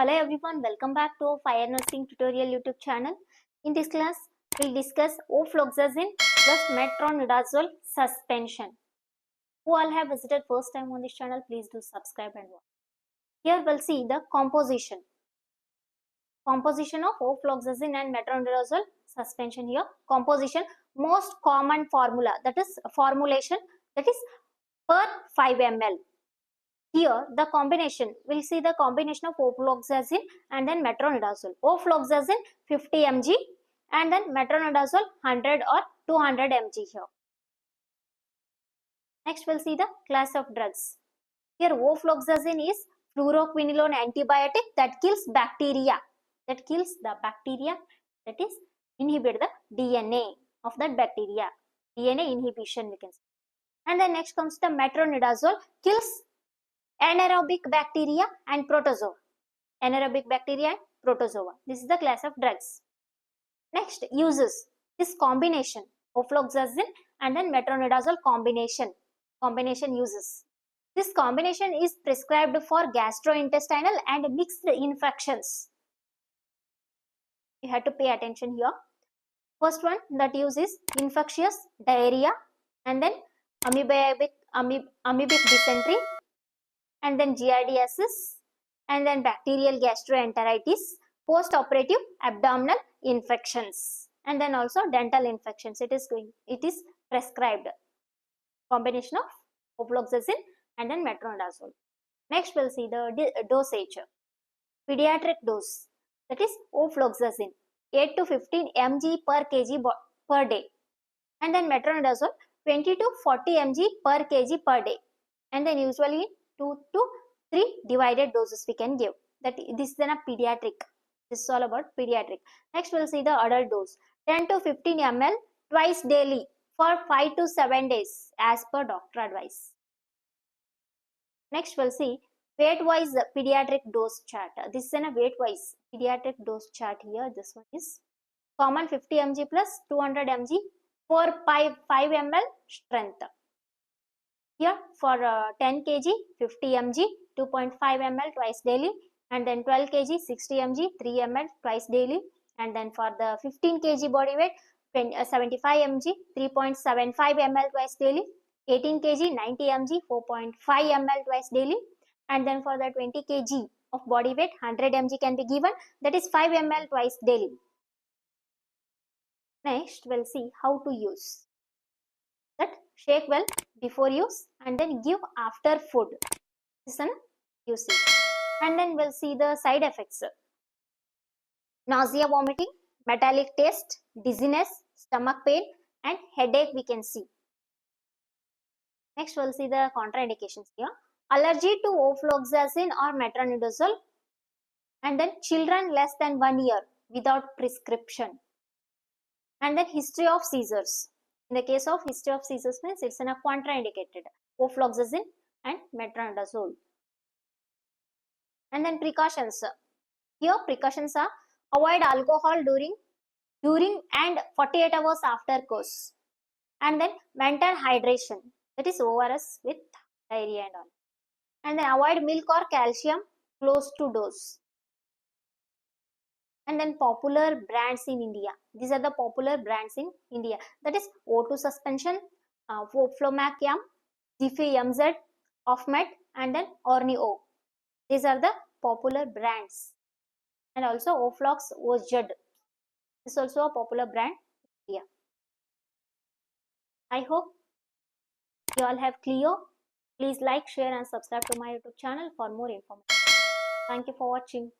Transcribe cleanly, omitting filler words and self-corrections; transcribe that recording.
Hello everyone, welcome back to our Fire Nursing Tutorial YouTube channel. In this class, we'll discuss Ofloxacine plus metronidazole suspension. Who all have visited first time on this channel, please do subscribe and watch. Here we'll see the composition. Composition of Ofloxacine and metronidazole suspension here. Composition, most common formula, that is formulation, that is per 5 ml. Here the combination, we'll see the combination of ofloxacin and then metronidazole. Ofloxacin 50 mg and then metronidazole 100 or 200 mg here. Next we'll see the class of drugs. Here ofloxacin is fluoroquinolone antibiotic that kills bacteria. That kills the bacteria, that is inhibit the DNA of that bacteria. DNA inhibition we can say. And then next comes the metronidazole, kills anaerobic bacteria and protozoa. Anaerobic bacteria and protozoa. This is the class of drugs. Next, uses. This combination, ofloxacin and then metronidazole combination. Combination uses. This combination is prescribed for gastrointestinal and mixed infections. You have to pay attention here. First one that use is infectious diarrhea and then amoebic dysentery, and then giardiasis, and then bacterial gastroenteritis, post-operative abdominal infections, and then also dental infections. It is prescribed. Combination of ofloxacin and then metronidazole. Next we'll see the dosage. Pediatric dose, that is ofloxacin 8 to 15 mg per kg per day, and then metronidazole 20 to 40 mg per kg per day, and then usually 2 to 3 divided doses we can give. That this is a pediatric. This is all about pediatric. Next we'll see the adult dose 10 to 15 ml twice daily for 5 to 7 days as per doctor advice. Next we'll see weight wise pediatric dose chart. This is a weight wise pediatric dose chart here. This one is common 50 mg plus 200 mg for 5 ml strength. Here for 10 kg 50 mg 2.5 ml twice daily, and then 12 kg 60 mg 3 ml twice daily, and then for the 15 kg body weight 75 mg 3.75 ml twice daily, 18 kg 90 mg 4.5 ml twice daily, and then for the 20 kg of body weight 100 mg can be given, that is 5 ml twice daily. Next we'll see how to use. That shake well before use and then give after food. This is an usage. And then we'll see the side effects. Nausea, vomiting, metallic taste, dizziness, stomach pain and headache we can see. Next we'll see the contraindications here. Allergy to ofloxacin or metronidazole, and then children less than 1 year without prescription, and then history of seizures. In the case of history of seizures means it's a contraindicated ofloxacin and metronidazole. And then precautions. Here precautions are avoid alcohol during and 48 hours after course, and then maintain hydration, that is ORS with diarrhea and all, and then avoid milk or calcium close to dose. And then popular brands in India. These are the popular brands in India. That is O2 suspension, Ofloxacin, Jiffy MZ, Ofmet, and then Orneo. These are the popular brands. And also Oflox Ozjud. This is also a popular brand in India. I hope you all have clear. Please like, share and subscribe to my YouTube channel for more information. Thank you for watching.